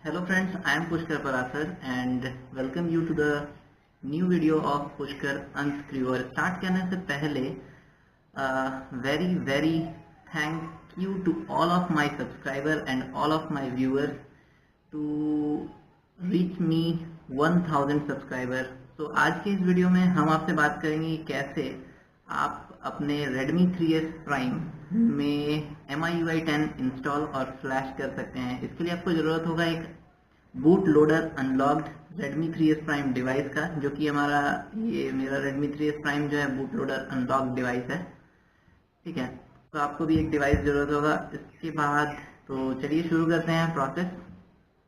Hello friends, I am Pushkar Parasar and welcome you to the new video of Pushkar Unscrewer। Start करने से पहले very thank you to all of my subscriber and all of my viewers to reach me 1000 subscriber। तो आज के इस video में हम आपसे बात करेंगे कैसे आप अपने Redmi 3S Prime में MIUI 10 इंस्टॉल और फ्लैश कर सकते हैं। इसके लिए आपको ज़रूरत होगा एक boot loader unlocked Redmi 3S Prime device का, जो कि मेरा Redmi 3S Prime जो है बूट लोडर अनलॉक्ड डिवाइस है। ठीक है, तो आपको भी एक डिवाइस ज़रूरत होगा। इसके बाद तो चलिए शुरू करते हैं प्रोसेस।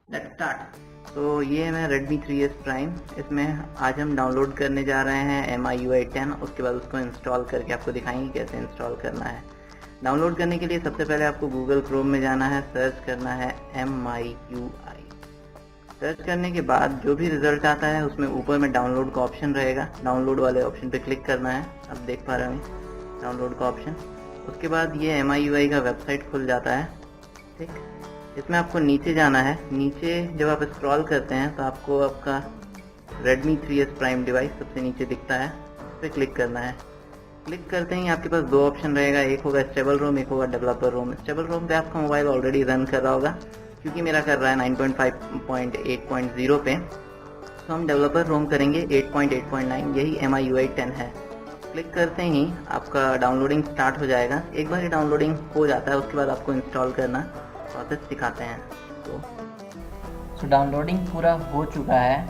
Let's start. तो ये है मेरा Redmi 3S Prime। इसमें आज हम डाउनलोड करने जा रहे हैं MIUI 10। उसके बाद उसको इंस्टॉल करके आपको दिखाएंगे कैसे इंस्टॉल करना है। डाउनलोड करने के लिए सबसे पहले आपको गूगल क्रोम में जाना है, सर्च करना है MIUI। सर्च करने के बाद जो भी रिज़ल्ट आता है उसमें ऊपर में डाउनलोड का ऑप्शन रहेगा। डाउनलोड वाले ऑप्शन पे क्लिक करना है। आप देख पा रहे हैं डाउनलोड का ऑप्शन। उसके बाद ये MIUI का वेबसाइट खुल जाता है। ठीक, इसमें आपको नीचे जाना है। नीचे जब आप स्क्रॉल करते हैं तो आपको आपका Redmi 3S Prime डिवाइस सबसे नीचे दिखता है, उस पर क्लिक करना है। क्लिक करते ही आपके पास दो ऑप्शन रहेगा, एक होगा स्टेबल रोम, एक होगा डेवलपर रोम। स्टेबल रोम पे आपका मोबाइल ऑलरेडी रन कर रहा होगा, क्योंकि मेरा कर रहा है 9.5.8.0 पे। तो हम डेवलपर रोम करेंगे 8.8.9, यही MIUI 10 है। क्लिक करते ही आपका डाउनलोडिंग स्टार्ट हो जाएगा। एक बार ये डाउनलोडिंग हो जाता है उसके बाद आपको इंस्टॉल करना प्रोसेस दिखाते हैं। तो डाउनलोडिंग पूरा हो चुका है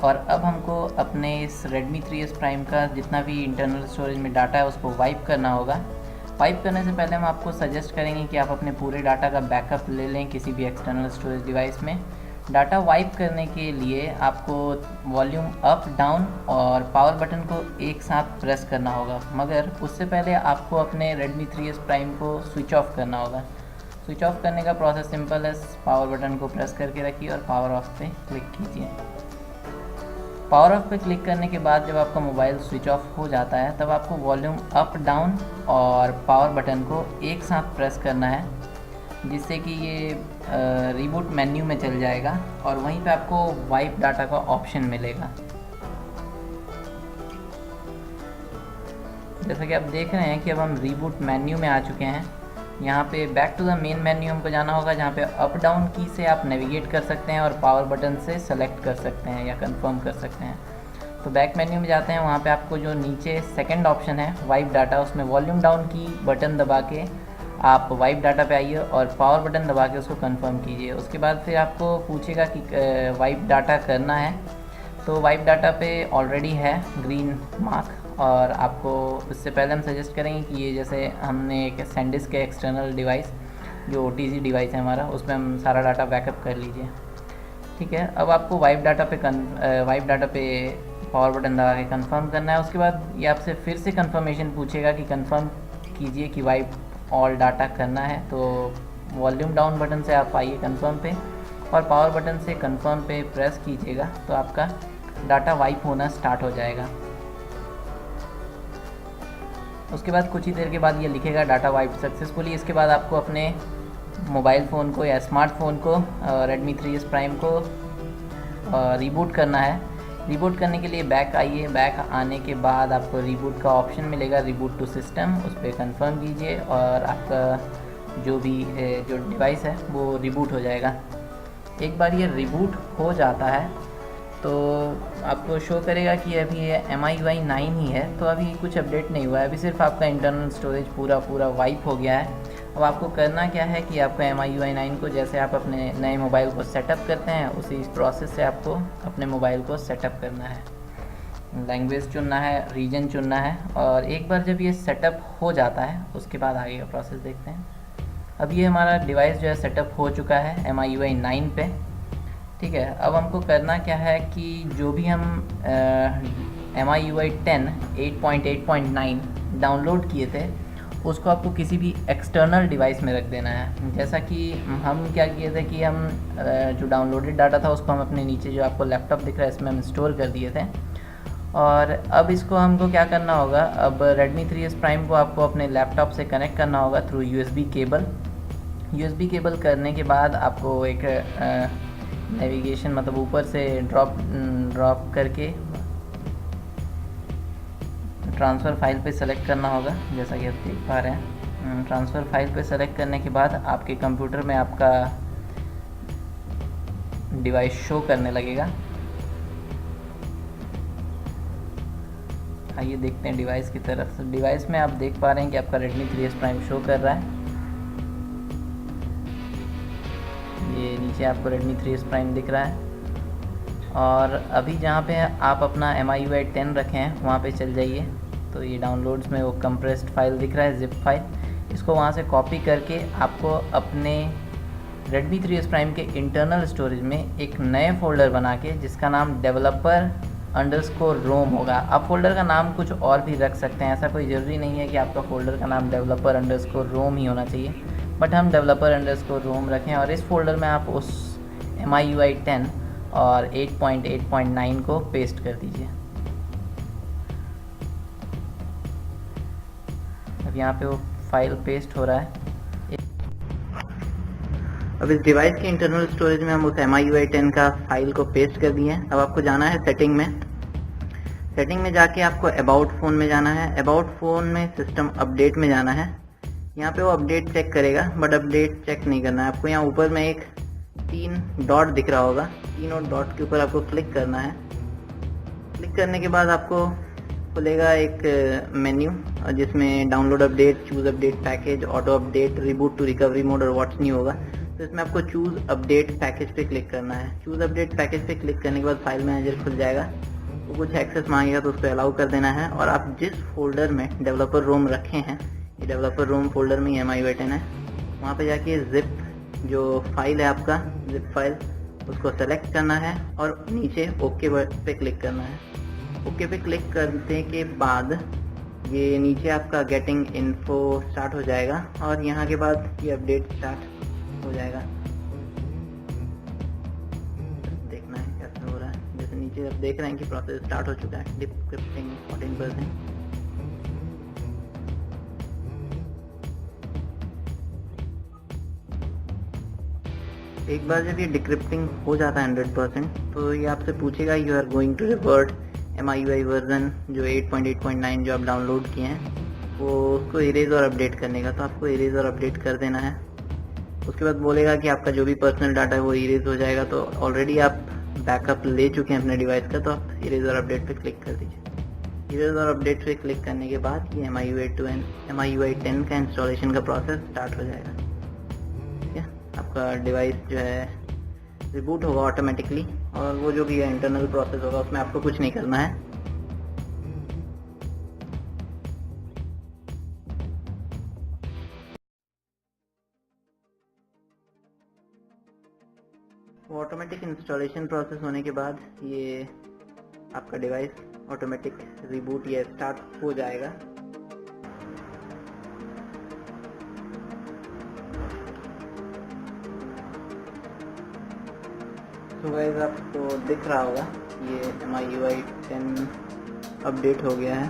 और अब हमको अपने इस Redmi 3S Prime का जितना भी इंटरनल स्टोरेज में डाटा है उसको वाइप करना होगा। वाइप करने से पहले हम आपको सजेस्ट करेंगे कि आप अपने पूरे डाटा का बैकअप ले लें किसी भी एक्सटर्नल स्टोरेज डिवाइस में। डाटा वाइप करने के लिए आपको वॉल्यूम अप, डाउन और पावर बटन को एक साथ प्रेस करना होगा, मगर उससे पहले आपको अपने Redmi 3S Prime को स्विच ऑफ करना होगा। स्विच ऑफ करने का प्रोसेस सिंपल है। पावर बटन को प्रेस करके रखिए और पावर ऑफ पे क्लिक कीजिए। पावर ऑफ पे क्लिक करने के बाद जब आपका मोबाइल स्विच ऑफ हो जाता है तब आपको वॉल्यूम अप, डाउन और पावर बटन को एक साथ प्रेस करना है, जिससे कि ये रीबूट मेन्यू में चल जाएगा और वहीं पे आपको वाइप डाटा का ऑप्शन मिलेगा। जैसा कि आप देख रहे हैं कि अब हम रीबूट मेन्यू में आ चुके हैं। यहाँ पे back to the main menu हमको जाना होगा, जहाँ पे अप डाउन की से आप नेविगेट कर सकते हैं और पावर बटन से सेलेक्ट कर सकते हैं या कंफर्म कर सकते हैं। तो बैक मेन्यू में जाते हैं, वहाँ पे आपको जो नीचे सेकंड ऑप्शन है वाइप डाटा, उसमें वॉल्यूम डाउन की बटन दबा के आप वाइप डाटा पे आइए और पावर बटन दबा के उसको कंफर्म कीजिए। उसके बाद फिर आपको पूछेगा कि वाइप डाटा करना है, तो वाइप डाटा पे ऑलरेडी है ग्रीन मार्क। और आपको उससे पहले हम सजेस्ट करेंगे कि ये जैसे हमने एक सैंडिस्क के एक्सटर्नल डिवाइस जो OTG डिवाइस है हमारा, उसमें हम सारा डाटा बैकअप कर लीजिए। ठीक है, अब आपको वाइप डाटा पे पावर बटन दबा के कंफर्म करना है। उसके बाद ये आपसे फिर से कंफर्मेशन पूछेगा कि कंफर्म कीजिए कि वाइप ऑल डाटा करना है। तो वॉल्यूम डाउन बटन से आप आइए कंफर्म पे और पावर बटन से कंफर्म पे प्रेस कीजिएगा तो आपका डाटा वाइप होना स्टार्ट हो जाएगा। उसके बाद कुछ ही देर के बाद ये लिखेगा डाटा वाइप सक्सेसफुली। इसके बाद आपको अपने मोबाइल फ़ोन को या स्मार्टफोन को Redmi 3S Prime को रीबूट करना है। रीबूट करने के लिए बैक आइए। बैक आने के बाद आपको रीबूट का ऑप्शन मिलेगा, रीबूट टू सिस्टम, उस पर कंफर्म कीजिए और आपका जो डिवाइस है वो रीबूट हो जाएगा। एक बार ये रीबूट हो जाता है तो आपको शो करेगा कि अभी ये MIUI 9 ही है, तो अभी कुछ अपडेट नहीं हुआ है। अभी सिर्फ आपका इंटरनल स्टोरेज पूरा वाइप हो गया है। अब आपको करना क्या है कि आपका MIUI 9 को जैसे आप अपने नए मोबाइल को सेटअप करते हैं उसी प्रोसेस से आपको अपने मोबाइल को सेटअप करना है। लैंग्वेज चुनना है, रीजन चुनना है और एक बार जब ये सेटअप हो जाता है उसके बाद आगे का प्रोसेस देखते हैं। अब ये हमारा डिवाइस जो है सेटअप हो चुका है MIUI 9 पे। ठीक है, अब हमको करना क्या है कि जो भी हम MIUI 10 8.8.9 डाउनलोड किए थे उसको आपको किसी भी एक्सटर्नल डिवाइस में रख देना है। जैसा कि हम क्या किए थे कि हम जो डाउनलोडेड डाटा था उसको हम अपने नीचे जो आपको लैपटॉप दिख रहा है इसमें हम स्टोर कर दिए थे। और अब इसको हमको क्या करना होगा, अब Redmi 3S Prime को आपको अपने लैपटॉप से कनेक्ट करना होगा थ्रू USB केबल। करने के बाद आपको एक नेविगेशन मतलब ऊपर से ड्रॉप करके ट्रांसफ़र फाइल पे सेलेक्ट करना होगा, जैसा कि आप देख पा रहे हैं। ट्रांसफ़र फाइल पे सेलेक्ट करने के बाद आपके कंप्यूटर में आपका डिवाइस शो करने लगेगा। आइए देखते हैं डिवाइस की तरफ से। डिवाइस में आप देख पा रहे हैं कि आपका Redmi 3S Prime शो कर रहा है। ये नीचे आपको Redmi 3S Prime दिख रहा है। और अभी जहाँ पे आप अपना MIUI 10 रखे हैं वहाँ पे चल जाइए, तो ये डाउनलोड्स में वो कंप्रेस्ड फाइल दिख रहा है, जिप फाइल। इसको वहाँ से कॉपी करके आपको अपने Redmi 3S Prime के इंटरनल स्टोरेज में एक नए फ़ोल्डर बना के, जिसका नाम developer_ROM होगा। आप फ़ोल्डर का नाम कुछ और भी रख सकते हैं, ऐसा कोई ज़रूरी नहीं है कि आपका फ़ोल्डर का नाम developer_ROM ही होना चाहिए, बट हम developer_ROM रखें। और इस फोल्डर में आप उस MIUI 10 और 8.8.9 को पेस्ट कर दीजिए। अब यहाँ पे वो फाइल पेस्ट हो रहा है। अब इस डिवाइस के इंटरनल स्टोरेज में हम उस MIUI 10 का फाइल को पेस्ट कर दिए हैं। अब आपको जाना है सेटिंग में। सेटिंग में जाके आपको अबाउट फ़ोन में जाना है। अबाउट फ़ोन में सिस्टम अपडेट में जाना है। यहाँ पे वो अपडेट चेक करेगा, बट अपडेट चेक नहीं करना है आपको। यहाँ ऊपर में एक 3 डॉट दिख रहा होगा, 3 और डॉट के ऊपर आपको क्लिक करना है। क्लिक करने के बाद आपको खुलेगा एक मेन्यू, जिसमें download update, choose update package, auto update, reboot to recovery mode और व्हाट्स न्यू होगा। तो इसमें आपको चूज़ अपडेट पैकेज पे क्लिक करना है। चूज़ अपडेट पैकेज पे क्लिक करने के बाद फाइल मैनेजर खुल जाएगा। वो कुछ एक्सेस मांगेगा तो उसको अलाउ कर देना है। और आप जिस फोल्डर में डेवलपर रोम रखे हैं, ये डेवलपर रोम फोल्डर में MIUI 10 है, वहाँ पे जाके जिप जो फाइल है आपका, जिप फाइल, उसको सेलेक्ट करना है और नीचे ओके पे क्लिक करना है। ओके पे क्लिक करने के बाद ये नीचे आपका गेटिंग इन्फो स्टार्ट हो जाएगा और यहाँ के बाद ये अपडेट स्टार्ट हो जाएगा। देखना है कैसे हो रहा है। जैसे नीचे आप देख रहे हैं कि प्रोसेस स्टार्ट हो चुका है। डिक्रिप्टिंग 14%। एक बार जब ये डिक्रिप्टिंग हो जाता है 100%, तो ये आपसे पूछेगा you are going to revert MIUI version जो 8.8.9 जो आप डाउनलोड किए हैं, वो उसको इरेज और अपडेट करने का। तो आपको इरेज और अपडेट कर देना है। उसके बाद बोलेगा कि आपका जो भी पर्सनल डाटा है वो इरेज हो जाएगा। तो ऑलरेडी आप बैकअप ले चुके हैं अपने डिवाइस का, तो आप इरेज और अपडेट पे क्लिक कर दीजिए। इरेज और अपडेट पे क्लिक करने के बाद ये MIUI 10 का इंस्टॉलेशन का प्रोसेस स्टार्ट हो जाएगा। ठीक है, आपका डिवाइस जो है रिबूट होगा ऑटोमेटिकली, और वो जो भी इंटरनल प्रोसेस होगा उसमें आपको कुछ नहीं करना है। वो ऑटोमेटिक इंस्टॉलेशन प्रोसेस होने के बाद ये आपका डिवाइस ऑटोमेटिक रिबूट या स्टार्ट हो जाएगा। तो गाइस आपको दिख रहा होगा ये MIUI 10 अपडेट हो गया है।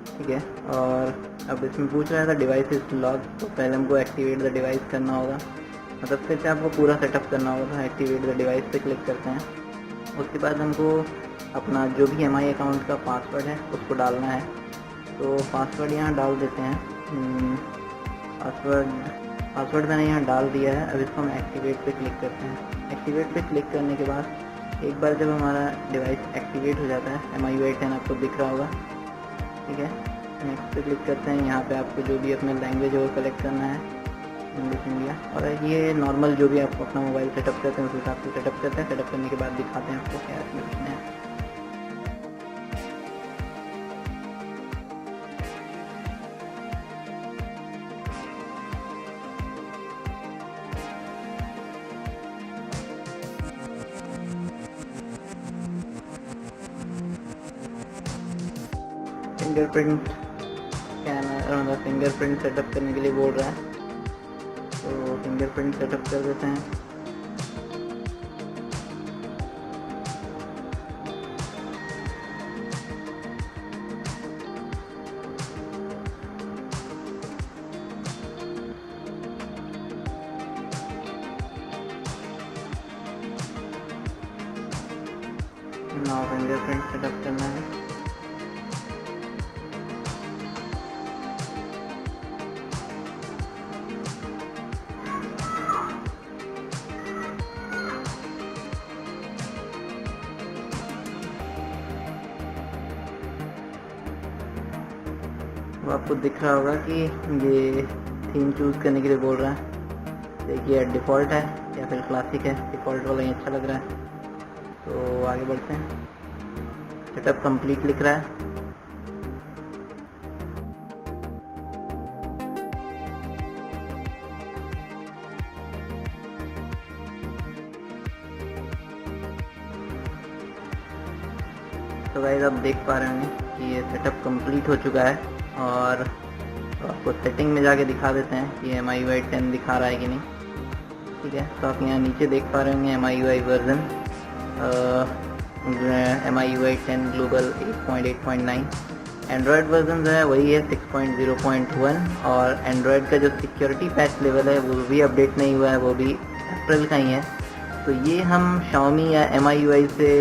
ठीक है, और अब इसमें पूछ रहा था डिवाइस इज लॉक, तो पहले हमको एक्टिवेट द डिवाइस करना होगा। मतलब फिर से आपको पूरा सेटअप करना होगा। तो एक्टिवेट द डिवाइस पे क्लिक करते हैं। उसके बाद हमको अपना जो भी MI अकाउंट का पासवर्ड है उसको डालना है। तो पासवर्ड यहाँ डाल देते हैं। पासवर्ड मैंने यहाँ डाल दिया है। अब इसको हम एक्टिवेट पे क्लिक करते हैं। एक्टिवेट पे क्लिक करने के बाद एक बार जब हमारा डिवाइस एक्टिवेट हो जाता है, MIUI 10 आपको दिख रहा होगा। ठीक है, नेक्स्ट पे क्लिक करते हैं। यहाँ पे आपको जो भी अपना लैंग्वेज है वो सेलेक्ट करना है, इंग्लिश इंडिया। और ये नॉर्मल जो भी आप अपना मोबाइल सेटअप करते हैं उस हिसाब से सेटअप करते हैं। सेटअप करने के बाद दिखाते हैं आपको क्या इसमें लिखना है। फिंगरप्रिंट स्कैनर मतलब फिंगरप्रिंट सेटअप करने के लिए बोल रहा है, तो फिंगरप्रिंट सेटअप कर देते हैं। नाउ फिंगरप्रिंट सेटअप करना है। तो आपको दिख रहा होगा कि ये थीम चूज़ करने के लिए बोल रहा है। देखिए डिफ़ॉल्ट है या फिर क्लासिक है। डिफ़ॉल्ट वाला ही अच्छा लग रहा है, तो आगे बढ़ते हैं। सेटअप कंप्लीट लिख रहा है। तो गाइस आप देख पा रहे होंगे कि ये सेटअप कंप्लीट हो चुका है, और तो आपको सेटिंग में जाके दिखा देते हैं कि MIUI 10 दिखा रहा है कि नहीं। ठीक है, तो आप यहाँ नीचे देख पा रहे होंगे MIUI version MIUI 10 global 8.8.9। Android version जो है वही है 6.0.1, और एंड्रॉयड का जो सिक्योरिटी पैच लेवल है वो भी अपडेट नहीं हुआ है, वो भी अप्रैल का ही है। तो ये हम Xiaomi या MIUI से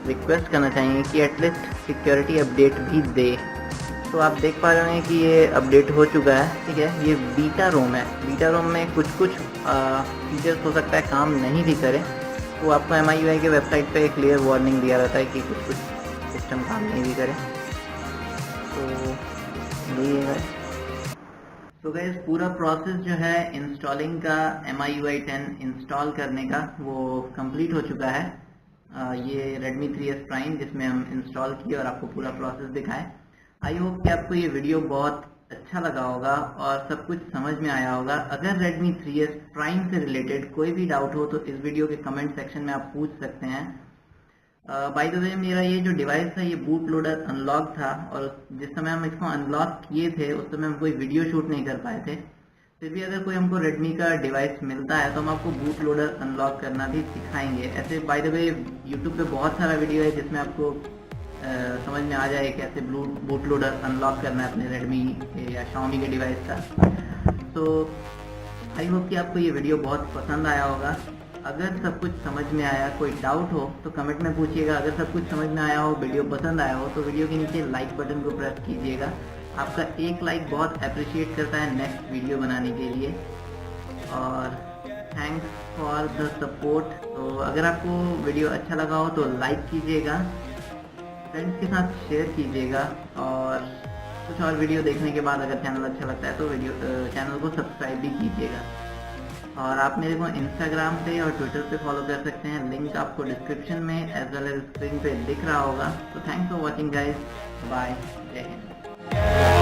रिक्वेस्ट करना चाहेंगे कि एटलीस्ट सिक्योरिटी अपडेट भी दे। तो आप देख पा रहे हैं कि ये अपडेट हो चुका है। ठीक है, ये बीटा रोम है। बीटा रोम में कुछ फीचर्स हो सकता है काम नहीं भी करे, तो आपको MIUI के वेबसाइट पे क्लियर वार्निंग दिया रहता है कि कुछ सिस्टम काम नहीं भी करे। तो यही है। तो गाइस पूरा प्रोसेस जो है इंस्टॉलिंग का, MIUI 10 इंस्टॉल करने का, वो कंप्लीट हो चुका है। ये Redmi 3S Prime जिसमें हम इंस्टॉल किए और आपको पूरा प्रोसेस दिखाए। आई होप कि आपको ये वीडियो बहुत अच्छा लगा होगा और सब कुछ समझ में आया होगा। अगर Redmi 3S Prime से रिलेटेड कोई भी डाउट हो तो इस वीडियो के कमेंट सेक्शन में आप पूछ सकते हैं। बाय द वे मेरा ये जो डिवाइस था ये बूट लोडर अनलॉक था, और जिस समय हम इसको अनलॉक किए थे उस समय हम कोई वीडियो शूट नहीं कर पाए थे। फिर भी अगर कोई हमको Redmi का डिवाइस मिलता है तो हम आपको बूट लोडर अनलॉक करना भी सिखाएंगे। ऐसे बाय द वे यूट्यूब पे बहुत सारा वीडियो है जिसमें आपको समझ में आ जाए कैसे बूट लोडर अनलॉक करना है अपने Redmi या Xiaomi के डिवाइस का। तो आई होप कि आपको ये वीडियो बहुत पसंद आया होगा। अगर सब कुछ समझ में आया, कोई डाउट हो तो कमेंट में पूछिएगा। अगर सब कुछ समझ में आया हो, वीडियो पसंद आया हो, तो वीडियो के नीचे लाइक बटन को प्रेस कीजिएगा। आपका एक लाइक बहुत अप्रिशिएट करता है नेक्स्ट वीडियो बनाने के लिए, और थैंक्स फॉर द सपोर्ट। तो अगर आपको वीडियो अच्छा लगा हो तो लाइक कीजिएगा, फ्रेंड्स के साथ शेयर कीजिएगा, और कुछ और वीडियो देखने के बाद अगर चैनल अच्छा लगता है तो चैनल को सब्सक्राइब भी कीजिएगा। और आप मेरे को इंस्टाग्राम पे और ट्विटर पे फॉलो कर सकते हैं, लिंक आपको डिस्क्रिप्शन में एज वेल एज स्क्रीन पे दिख रहा होगा। तो thanks for watching guys, bye, जय हिंद।